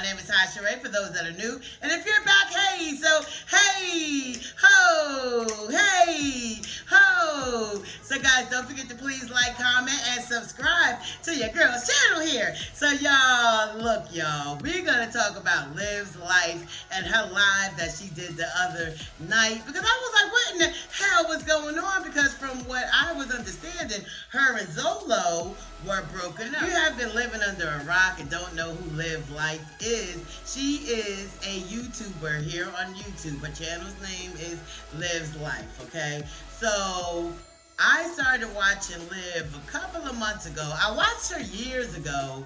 My name is Iamtyesheree for those that are new. And if you're back, hey, so hey, ho, hey, ho. So guys, don't forget to please like, comment, and subscribe to your girl's channel here. So y'all, look y'all, we're going to talk about Liv's life and her live that she did the other night. Because I was like, what in the hell was going on? Because from what I was understanding, her and Zolo were broken up. If you have been living under a rock and don't know who Liv Life is, she is a YouTuber here on YouTube. Her channel's name is Liv's Life, okay? So I started watching Liv a couple of months ago. I watched her years ago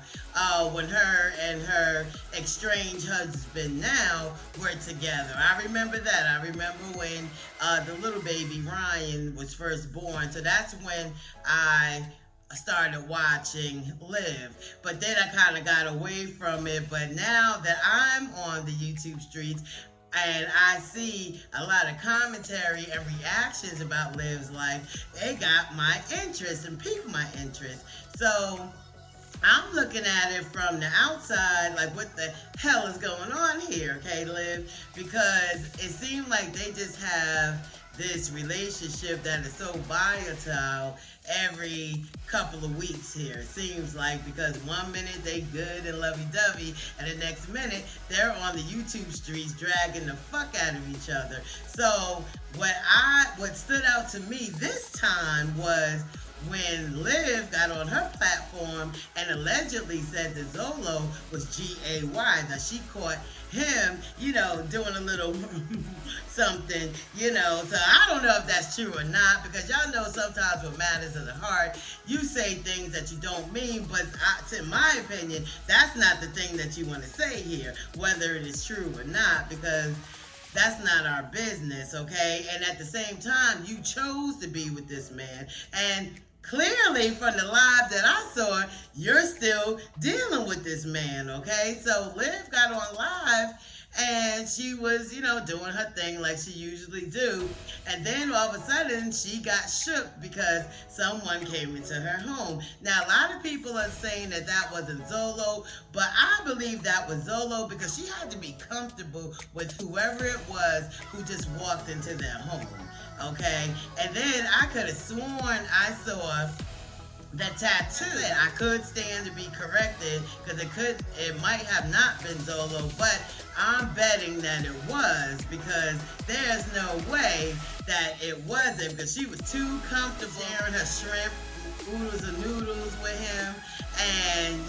when her and her estranged husband now were together. I remember that. I remember when the little baby Ryan was first born. So that's when I started watching Liv, but then I kind of got away from it. But now that I'm on the YouTube streets and I see a lot of commentary and reactions about Liv's life, it got my interest and piqued my interest. So I'm looking at it from the outside, like what the hell is going on here, okay, Liv? Because it seemed like they just have this relationship that is so volatile every couple of weeks here. It seems like, because one minute they good and lovey-dovey, and the next minute they're on the YouTube streets dragging the fuck out of each other. So what stood out to me this time was when Liv got on her platform and allegedly said that Zolo was G-A-Y. Now she caught him, doing a little something, So I don't know if that's true or not, because y'all know sometimes what matters of the heart, you say things that you don't mean, but in my opinion, that's not the thing that you want to say here, whether it is true or not, because that's not our business, okay? And at the same time, you chose to be with this man, and clearly from the live that I saw, you're still dealing with this man, okay? So Liv got on live and she was, doing her thing like she usually do. And then all of a sudden she got shook because someone came into her home. Now a lot of people are saying that that wasn't Zolo, but I believe that was Zolo because she had to be comfortable with whoever it was who just walked into their home. Okay, and then I could have sworn I saw the tattoo. I could stand to be corrected because it might have not been Zolo, but I'm betting that it was, because there's no way that it wasn't, because she was too comfortable sharing her shrimp oodles and noodles with him, and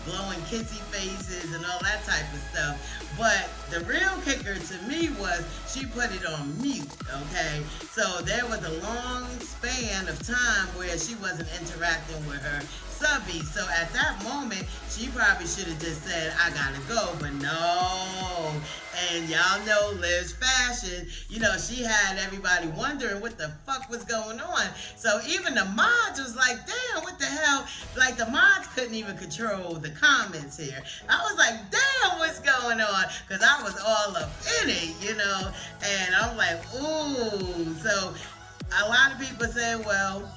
blowing kissy faces and all that type of stuff. But the real kicker to me was she put it on mute, okay? So there was a long span of time where she wasn't interacting with her subby. So at that moment, she probably should have just said, I gotta go, but no. And y'all know Liv's fashion, she had everybody wondering what the fuck was going on. So even the mods was like, damn, what the hell? Like, the mods couldn't even control the comments here. I was like, damn, what's going on? Because I was all up in it, and I'm like, ooh. So a lot of people say, well,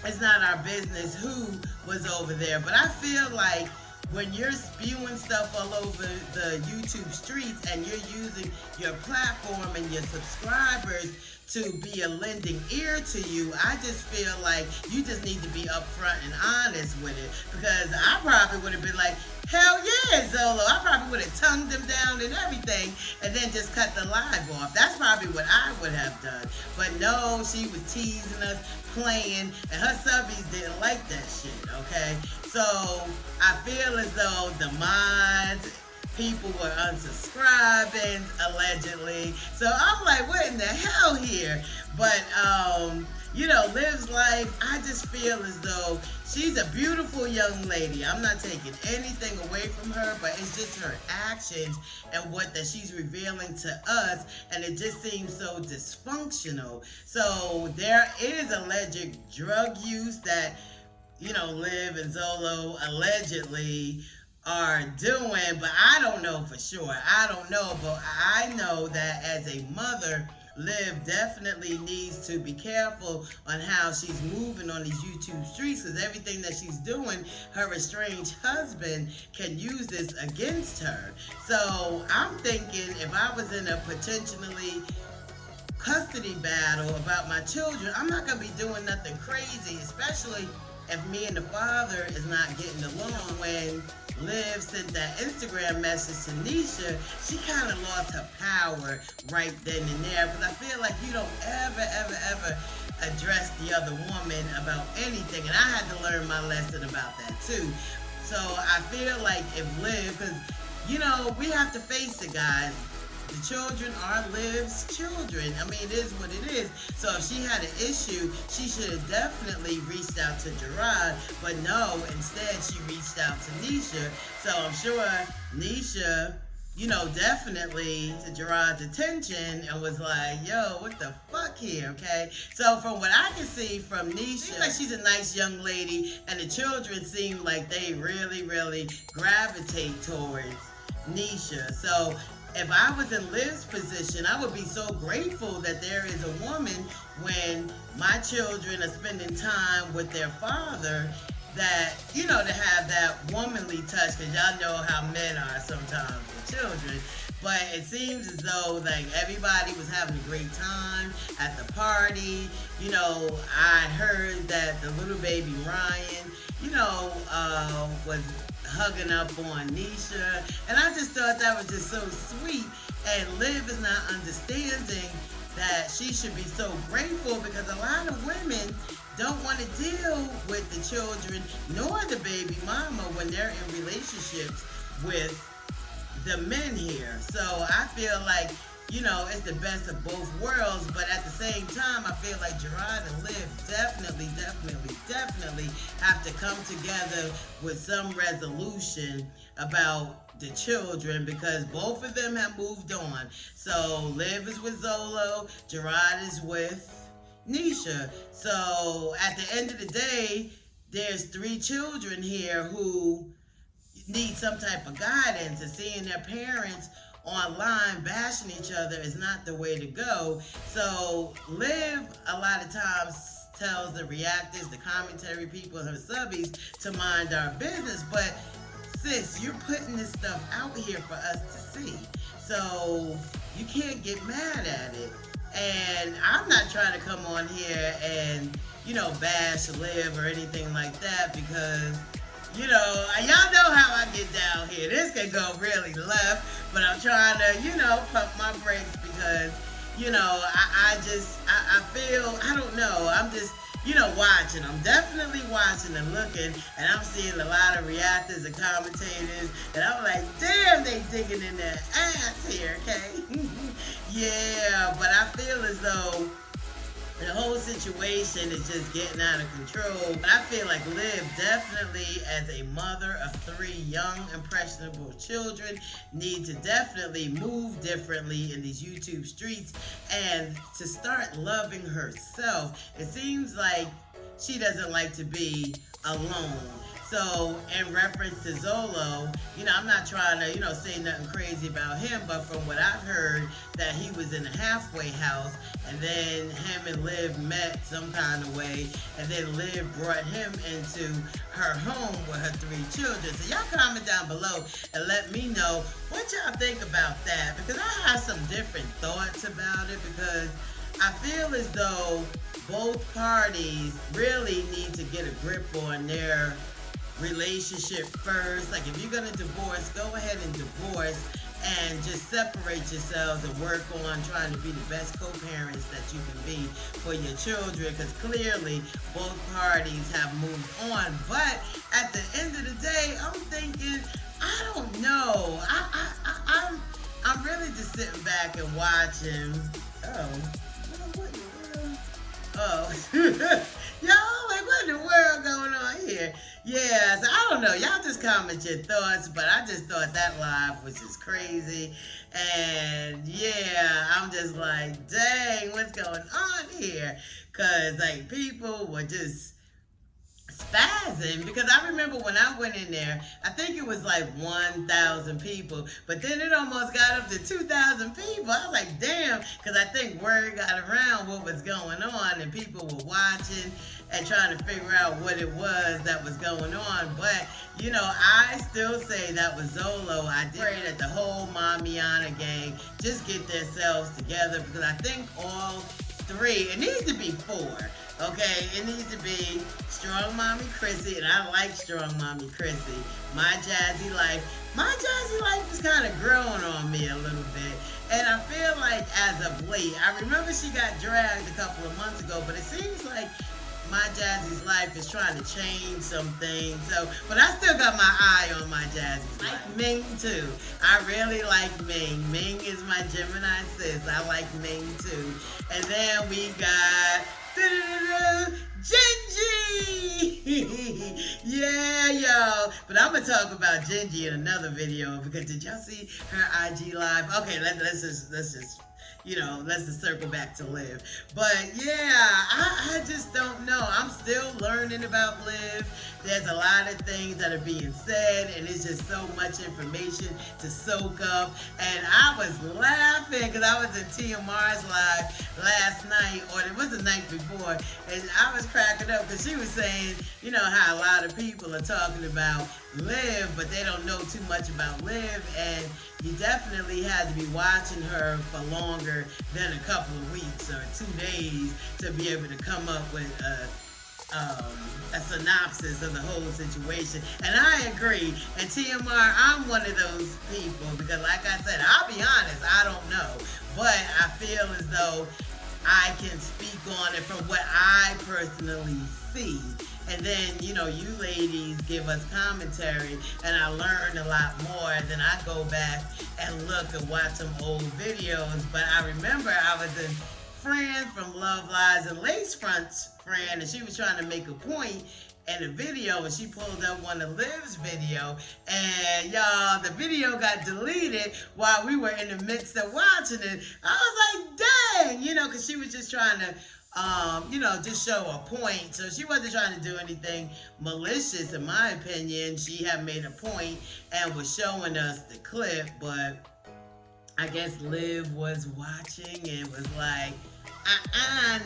it's not our business who was over there. But I feel like when you're spewing stuff all over the YouTube streets and you're using your platform and your subscribers to be a lending ear to you, I just feel like you just need to be upfront and honest with it. Because I probably would have been like, hell yeah, Zolo. I probably would have tongued them down and everything and then just cut the live off. That's probably what I would have done. But no, she was teasing us, playing, and her subbies didn't like that shit, okay? So I feel as though the mods, people were unsubscribing, allegedly. So I'm like, what in the hell here? But, Liv's life, I just feel as though she's a beautiful young lady. I'm not taking anything away from her, but it's just her actions and what that she's revealing to us, and it just seems so dysfunctional. So there is alleged drug use that, Liv and Zolo allegedly are doing, but I don't know for sure. I don't know, but I know that as a mother Liv definitely needs to be careful on how she's moving on these YouTube streets, because everything that she's doing, her estranged husband can use this against her. So I'm thinking, if I was in a potentially custody battle about my children, I'm not going to be doing nothing crazy, especially if me and the father is not getting along. When Liv sent that Instagram message to Nisha, she kind of lost her power right then and there, because I feel like you don't ever address the other woman about anything, and I had to learn my lesson about that too. So I feel like if Liv, because we have to face it, guys. The children are Liv's children. I mean, it is what it is. So if she had an issue, she should have definitely reached out to Gerard. But no, instead she reached out to Nisha. So I'm sure Nisha, definitely to Gerard's attention and was like, yo, what the fuck here, okay? So from what I can see from Nisha, seems like she's a nice young lady, and the children seem like they really gravitate towards Nisha. So if I was in Liv's position, I would be so grateful that there is a woman when my children are spending time with their father, that, to have that womanly touch, because y'all know how men are sometimes with children. But it seems as though like everybody was having a great time at the party. I heard that the little baby Ryan, was hugging up on Nisha, and I just thought that was just so sweet. And Liv is not understanding that she should be so grateful, because a lot of women don't want to deal with the children nor the baby mama when they're in relationships with the men here. So I feel like, it's the best of both worlds, but at the same time, I feel like Gerard and Liv definitely have to come together with some resolution about the children, because both of them have moved on. So Liv is with Zolo, Gerard is with Nisha. So at the end of the day, there's 3 children here who need some type of guidance, and seeing their parents online bashing each other is not the way to go. So Liv a lot of times tells the reactors, the commentary people, her subbies to mind our business, but sis, you're putting this stuff out here for us to see, so you can't get mad at it. And I'm not trying to come on here and bash Liv or anything like that, because y'all know how I get down here. This can go really left, but I'm trying to, pump my brakes, because, I feel, I don't know, I'm just, watching. I'm definitely watching and looking, and I'm seeing a lot of reactors and commentators, and I'm like, damn, they digging in their ass here, okay? Yeah, but I feel as though the whole situation is just getting out of control. But I feel like Liv definitely, as a mother of 3 young, impressionable children, needs to definitely move differently in these YouTube streets and to start loving herself. It seems like she doesn't like to be alone. So in reference to Zolo, I'm not trying to, say nothing crazy about him, but from what I've heard, that he was in a halfway house, and then him and Liv met some kind of way, and then Liv brought him into her home with her 3 children. So y'all comment down below and let me know what y'all think about that, because I have some different thoughts about it, because I feel as though both parties really need to get a grip on their relationship first. Like, if you're gonna divorce, go ahead and divorce and just separate yourselves and work on trying to be the best co-parents that you can be for your children, because clearly both parties have moved on. But at the end of the day, I'm thinking, I don't know, I'm really just sitting back and watching. Y'all, like, what in the world going on here? Yeah, so I don't know. Y'all just comment your thoughts, but I just thought that live was just crazy. And yeah, I'm just like, dang, what's going on here? Because, like, people were just spazzing because I remember when I went in there, I think it was like 1,000 people, but then it almost got up to 2,000 people. I was like, damn, because I think word got around what was going on and people were watching and trying to figure out what it was that was going on. But, you know, I still say that was Zolo. I did pray that the whole Mamiana gang just get themselves together because I think all three, it needs to be four, okay? It needs to be Strong Mommy Chrissy, and I like Strong Mommy Chrissy. My Jazzy Life. My Jazzy Life is kind of growing on me a little bit. And I feel like as of late, I remember she got dragged a couple of months ago, but it seems like My Jazzy's Life is trying to change some things. So, but I still got my eye on My Jazzy's Life. Like Ming too. I really like Ming. Ming is my Gemini sis. I like Ming too. And then we got Gingy. Yeah, y'all. But I'm gonna talk about Gingy in another video because did y'all see her IG live? Okay, let's just. You know, let's just circle back to Liv. But yeah, I just don't know. I'm still learning about Liv. There's a lot of things that are being said, and it's just so much information to soak up. And I was laughing because I was in TMR's live last night, or it was the night before, and I was cracking up because she was saying, you know, how a lot of people are talking about Liv, but they don't know too much about Liv, and you definitely had to be watching her for longer than a couple of weeks or 2 days to be able to come up with a synopsis of the whole situation. And I agree. And TMR, I'm one of those people because, like I said, I'll be honest, I don't know, but I feel as though I can speak on it from what I personally see. And then, you know, you ladies give us commentary, and I learn a lot more. Then I go back and look and watch some old videos. But I remember I was a friend from Love Lies and Lace Front's friend, and she was trying to make a point in a video, and she pulled up one of Liv's video, and y'all, the video got deleted while we were in the midst of watching it. I was like, dang, you know, because she was just trying to you know, just show a point. So she wasn't trying to do anything malicious, in my opinion. She had made a point and was showing us the clip, but I guess Liv was watching and was like,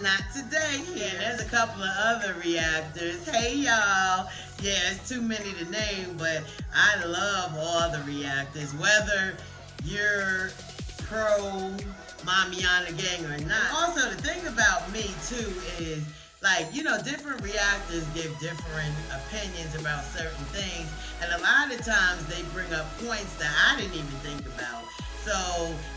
not today. Yeah, there's a couple of other reactors. Hey, y'all. Yeah, it's too many to name, but I love all the reactors, whether you're pro Mamiana gang or not. Also, the thing about me too is, like, you know, different reactors give different opinions about certain things, and a lot of times they bring up points that I didn't even think about. So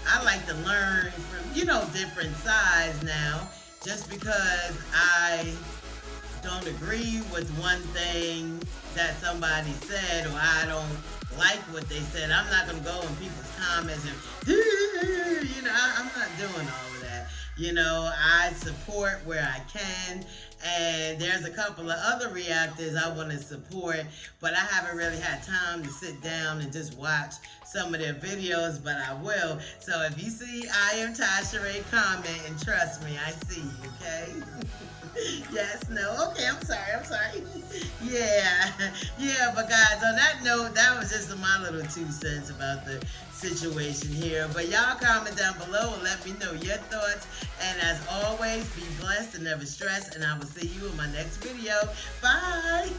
I like to learn from, you know, different sides now. Just because I don't agree with one thing that somebody said, or I don't like what they said, I'm not going to go in people's comments and, you know, I'm not doing all of that. You know, I support where I can, and there's a couple of other reactors I want to support, but I haven't really had time to sit down and just watch some of their videos, but I will. So if you see Iamtyesheree comment, and trust me, I see you, okay? Yes, no, okay, I'm sorry. Yeah, but guys, on that note, that was just my little 2 cents about the situation here. But y'all comment down below and let me know your thoughts. And as always, be blessed and never stress. And I will see you in my next video. Bye.